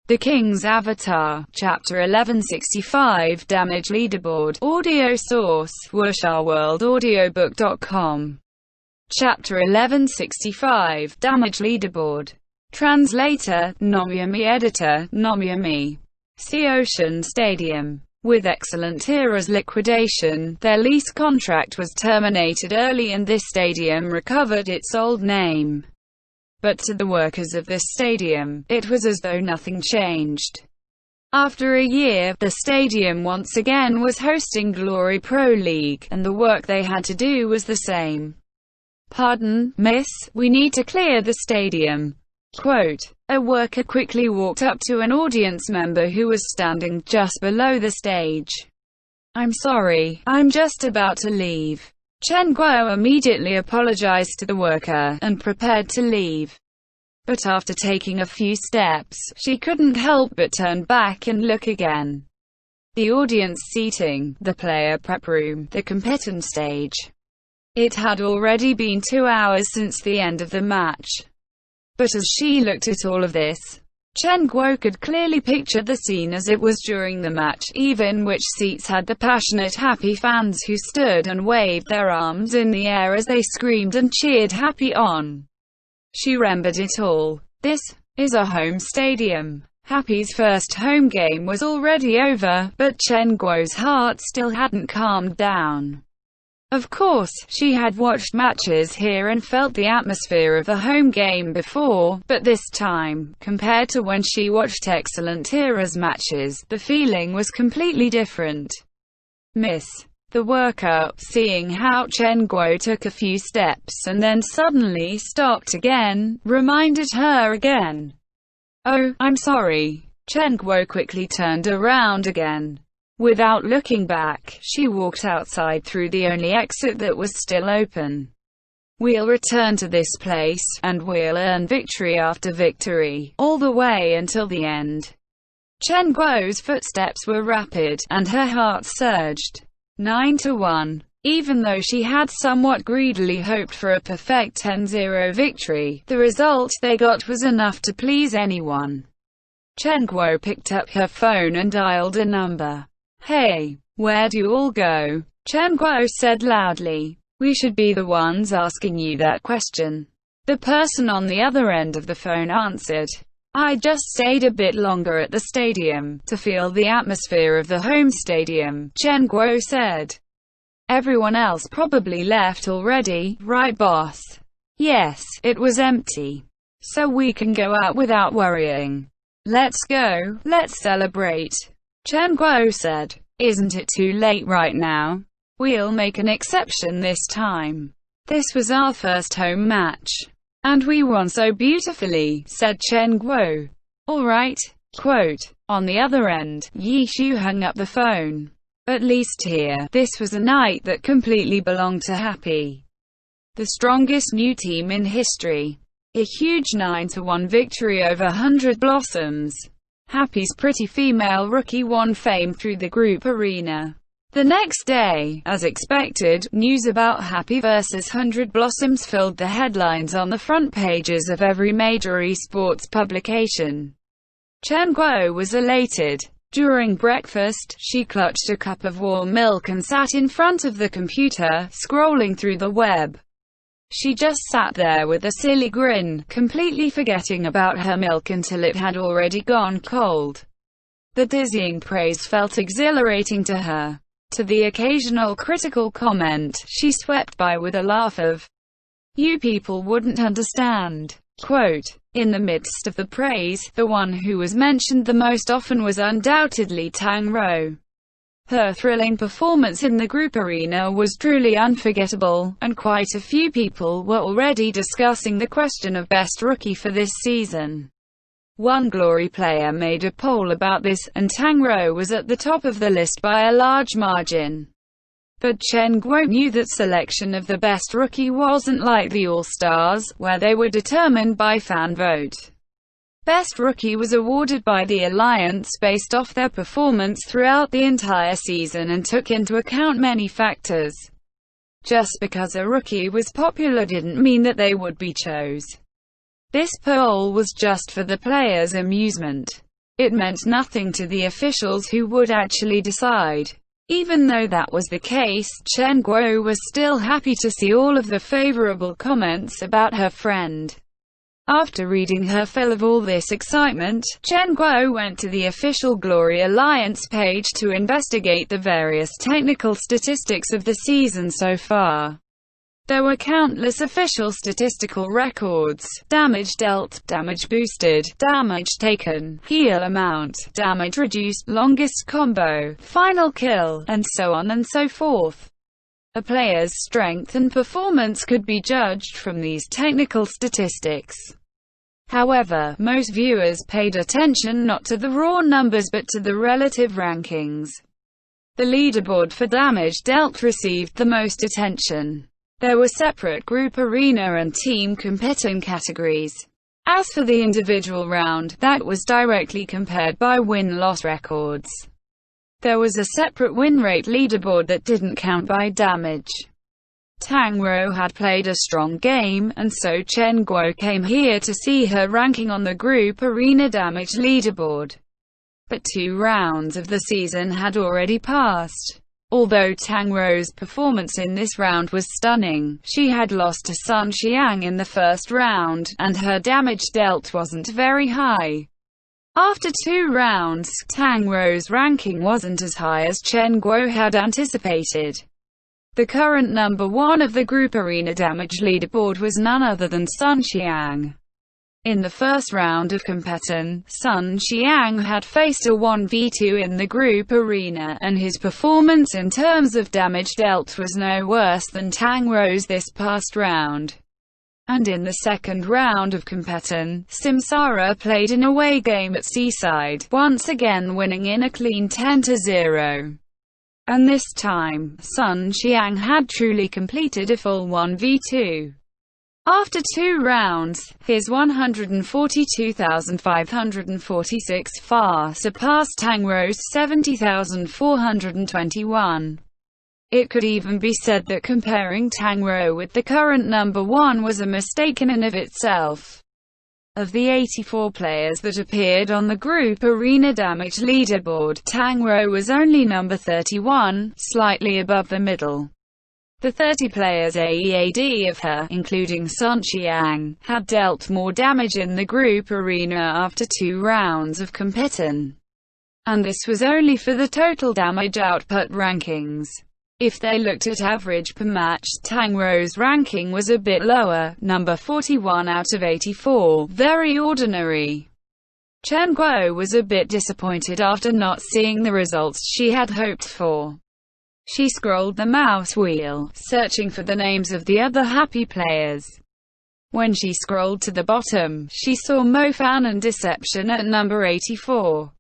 The King's Avatar, Chapter 1165 Damage Leaderboard, Audio Source, WurshaWorldAudiobook.com. Chapter 1165 Damage Leaderboard. Translator, Nomyami. Editor, Nomyami. See Ocean Stadium. With Excellent Era's liquidation, their lease contract was terminated early and this stadium recovered its old name. But to the workers of this stadium, it was as though nothing changed. After a year, the stadium once again was hosting Glory Pro League, and the work they had to do was the same. "Pardon, miss, we need to clear the stadium." Quote, a worker quickly walked up to an audience member who was standing just below the stage. "I'm sorry, I'm just about to leave." Chen Guo immediately apologized to the worker, and prepared to leave. But after taking a few steps, she couldn't help but turn back and look again. The audience seating, the player prep room, the competition stage. It had already been 2 hours since the end of the match. But as she looked at all of this, Chen Guo could clearly picture the scene as it was during the match, even which seats had the passionate, happy fans who stood and waved their arms in the air as they screamed and cheered happy on. She remembered it all. This is a home stadium. Happy's first home game was already over, but Chen Guo's heart still hadn't calmed down. Of course, she had watched matches here and felt the atmosphere of a home game before, but this time, compared to when she watched Excellent Era's matches, the feeling was completely different. "Miss." The worker, seeing how Chen Guo took a few steps and then suddenly stopped again, reminded her again. "Oh, I'm sorry." Chen Guo quickly turned around again. Without looking back, she walked outside through the only exit that was still open. "We'll return to this place, and we'll earn victory after victory, all the way until the end." Chen Guo's footsteps were rapid, and her heart surged. 9-1. Even though she had somewhat greedily hoped for a perfect 10-0 victory, the result they got was enough to please anyone. Chen Guo picked up her phone and dialed a number. "Hey, where'd you all go?" Chen Guo said loudly. "We should be the ones asking you that question." The person on the other end of the phone answered. "I just stayed a bit longer at the stadium, to feel the atmosphere of the home stadium," Chen Guo said. "Everyone else probably left already, right boss?" "Yes, it was empty. So we can go out without worrying." "Let's go, let's celebrate," Chen Guo said. "Isn't it too late right now? We'll make an exception this time. This was our first home match. And we won so beautifully," said Chen Guo. "All right." Quote, on the other end, Yi Shu hung up the phone. At least here, this was a night that completely belonged to Happy. The strongest new team in history. A huge 9-1 victory over 100 Blossoms. Happy's pretty female rookie won fame through the group arena. The next day, as expected, news about Happy vs 100 Blossoms filled the headlines on the front pages of every major esports publication. Chen Guo was elated. During breakfast, she clutched a cup of warm milk and sat in front of the computer, scrolling through the web. She just sat there with a silly grin, completely forgetting about her milk until it had already gone cold. The dizzying praise felt exhilarating to her. To the occasional critical comment, she swept by with a laugh of, "You people wouldn't understand." Quote, in the midst of the praise, the one who was mentioned the most often was undoubtedly Tang Rou. Her thrilling performance in the group arena was truly unforgettable, and quite a few people were already discussing the question of best rookie for this season. One Glory player made a poll about this, and Tang Rou was at the top of the list by a large margin. But Chen Guo knew that selection of the best rookie wasn't like the All-Stars, where they were determined by fan vote. Best Rookie was awarded by the Alliance based off their performance throughout the entire season and took into account many factors. Just because a rookie was popular didn't mean that they would be chose. This poll was just for the players' amusement. It meant nothing to the officials who would actually decide. Even though that was the case, Chen Guo was still happy to see all of the favorable comments about her friend. After reading her fill of all this excitement, Chen Guo went to the official Glory Alliance page to investigate the various technical statistics of the season so far. There were countless official statistical records: damage dealt, damage boosted, damage taken, heal amount, damage reduced, longest combo, final kill, and so on and so forth. A player's strength and performance could be judged from these technical statistics. However, most viewers paid attention not to the raw numbers but to the relative rankings. The leaderboard for damage dealt received the most attention. There were separate group arena and team competition categories. As for the individual round, that was directly compared by win-loss records. There was a separate win rate leaderboard that didn't count by damage. Tang Rou had played a strong game, and so Chen Guo came here to see her ranking on the group arena damage leaderboard. But 2 rounds of the season had already passed. Although Tang Rou's performance in this round was stunning, she had lost to Sun Xiang in the first round, and her damage dealt wasn't very high. After 2 rounds, Tang Rou's ranking wasn't as high as Chen Guo had anticipated. The current number 1 of the group arena damage leaderboard was none other than Sun Xiang. In the first round of competition, Sun Xiang had faced a 1v2 in the group arena, and his performance in terms of damage dealt was no worse than Tang Rou's this past round. And in the second round of competition, Samsara played an away game at Seaside, once again winning in a clean 10-0. And this time, Sun Xiang had truly completed a full 1v2. After 2 rounds, his 142,546 far surpassed Tang Rou's 70,421. It could even be said that comparing Tang Rou with the current number 1 was a mistake in and of itself. Of the 84 players that appeared on the group arena damage leaderboard, Tang Rou was only number 31, slightly above the middle. The 30 players AEAD of her, including Sun Xiang, had dealt more damage in the group arena after 2 rounds of competition. And this was only for the total damage output rankings. If they looked at average per match, Tang Rou's ranking was a bit lower, number 41 out of 84, very ordinary. Chen Guo was a bit disappointed after not seeing the results she had hoped for. She scrolled the mouse wheel, searching for the names of the other happy players. When she scrolled to the bottom, she saw Mo Fan and Deception at number 84.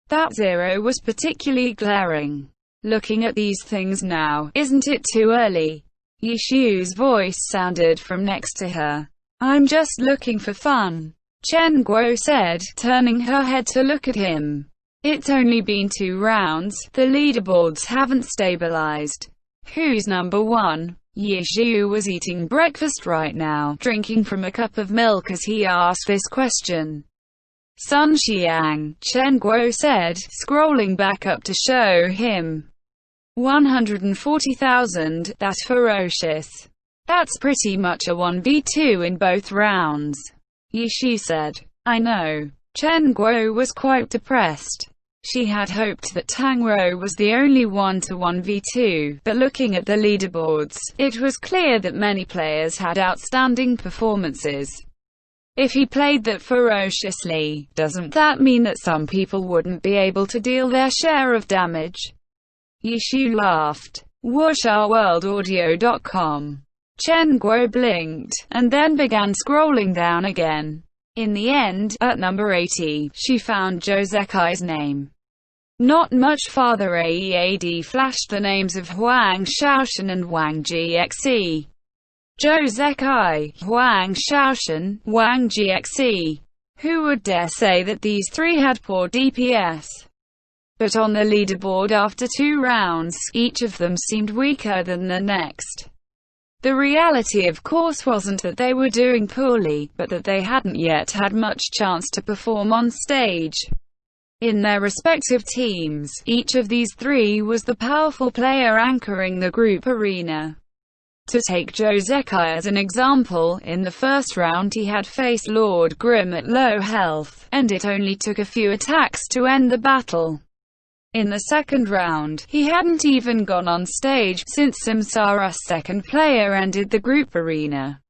That 0 was particularly glaring. Looking at these things now, isn't it too early? Yishu's voice sounded from next to her. I'm just looking for fun, Chen Guo said, turning her head to look at him. It's only been 2 rounds, the leaderboards haven't stabilized. Who's number 1? Yishu was eating breakfast right now, drinking from a cup of milk as he asked this question. Sun Xiang, Chen Guo said, scrolling back up to show him. 140,000, that's ferocious. That's pretty much a 1v2 in both rounds. Yishu said. I know. Chen Guo was quite depressed. She had hoped that Tang Rou was the only one to 1v2, but looking at the leaderboards, it was clear that many players had outstanding performances. If he played that ferociously, doesn't that mean that some people wouldn't be able to deal their share of damage? Yishu laughed. Wuxia Chen Guo blinked, and then began scrolling down again. In the end, at number 80, she found Zhou Zekai's name. Not much farther AEAD flashed the names of Huang Shaoshan and Wang Gxe. Zhou Zekai, Huang Shaoshan, Wang Gxe. Who would dare say that these 3 had poor DPS? But on the leaderboard after 2 rounds, each of them seemed weaker than the next. The reality of course wasn't that they were doing poorly, but that they hadn't yet had much chance to perform on stage. in their respective teams. Each of these three was the powerful player anchoring the group arena. To take Joe Zekai as an example, in the first round he had faced Lord Grim at low health, and it only took a few attacks to end the battle. In the second round, he hadn't even gone on stage, since Samsara's second player ended the group arena.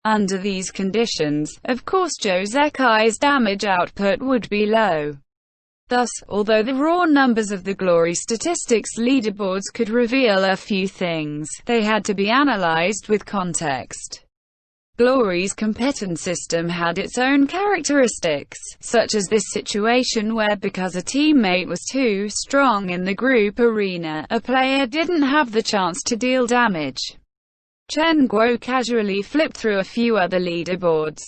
Under these conditions, of course Joe Zekai's damage output would be low. Thus, although the raw numbers of the Glory statistics leaderboards could reveal a few things, they had to be analyzed with context. Glory's competence system had its own characteristics, such as this situation where because a teammate was too strong in the group arena, a player didn't have the chance to deal damage. Chen Guo casually flipped through a few other leaderboards.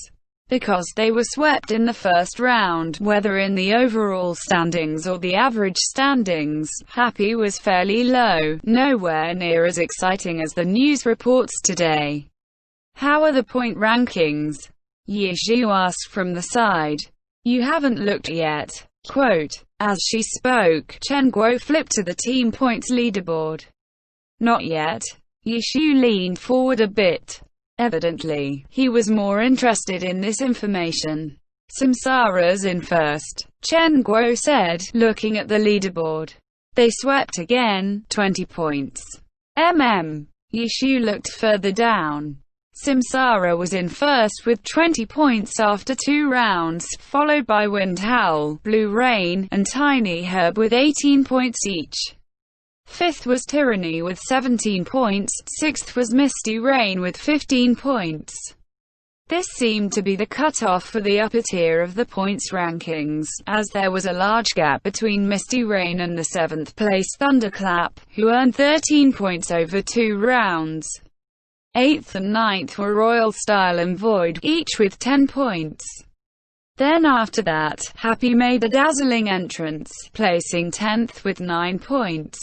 Because they were swept in the first round, whether in the overall standings or the average standings, Happy was fairly low, nowhere near as exciting as the news reports today. How are the point rankings? Ye Xiu asked from the side. You haven't looked yet. Quote. As she spoke, Chen Guo flipped to the team points leaderboard. Not yet. Ye Xiu leaned forward a bit. Evidently, he was more interested in this information. Samsara's in first, Chen Guo said, looking at the leaderboard. They swept again, 20 points. Ye Xiu looked further down. Samsara was in first with 20 points after 2 rounds, followed by Wind Howl, Blue Rain, and Tiny Herb with 18 points each. Fifth was Tyranny with 17 points, sixth was Misty Rain with 15 points. This seemed to be the cutoff for the upper tier of the points rankings, as there was a large gap between Misty Rain and the 7th place Thunderclap, who earned 13 points over 2 rounds. 8th and 9th were Royal Style and Void, each with 10 points. Then after that, Happy made a dazzling entrance, placing 10th with 9 points.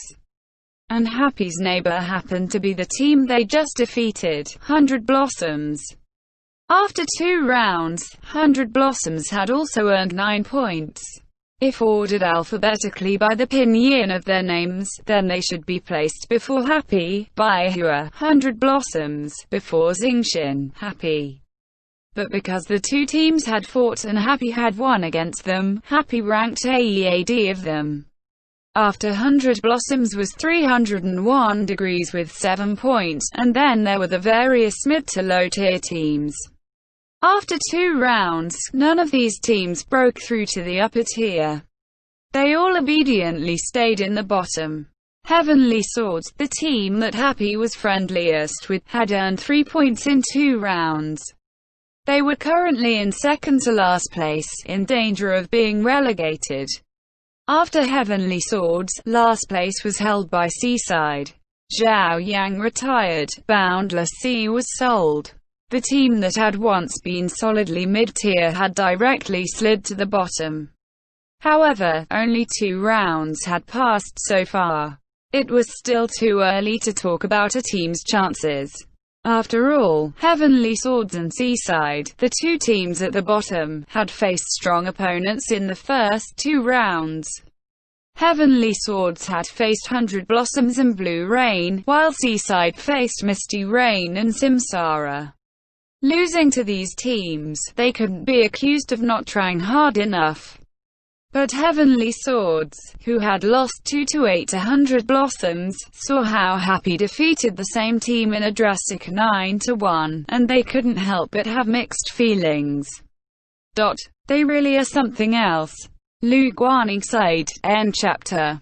And Happy's neighbor happened to be the team they just defeated, 100 Blossoms. After 2 rounds, 100 Blossoms had also earned 9 points. If ordered alphabetically by the pinyin of their names, then they should be placed before Happy, Baihua, 100 Blossoms, before Xingxin, Happy. But because the two teams had fought and Happy had won against them, Happy ranked AEAD of them. After 100 Blossoms was 301 degrees with 7 points, and then there were the various mid to low tier teams. After 2 rounds, none of these teams broke through to the upper tier. They all obediently stayed in the bottom. Heavenly Swords, the team that Happy was friendliest with, had earned 3 points in 2 rounds. They were currently in second to last place, in danger of being relegated. After Heavenly Swords, last place was held by Seaside. Zhao Yang retired, Boundless Sea was sold. The team that had once been solidly mid-tier had directly slid to the bottom. However, only 2 rounds had passed so far. It was still too early to talk about a team's chances. After all, Heavenly Swords and Seaside, the 2 teams at the bottom, had faced strong opponents in the first 2 rounds. Heavenly Swords had faced 100 Blossoms and Blue Rain, while Seaside faced Misty Rain and Samsara. Losing to these teams, they couldn't be accused of not trying hard enough. But Heavenly Swords, who had lost 2-8 to 100 Blossoms, saw how Happy defeated the same team in a drastic 9-1, and they couldn't help but have mixed feelings. They really are something else. Lu Guaning said, end chapter.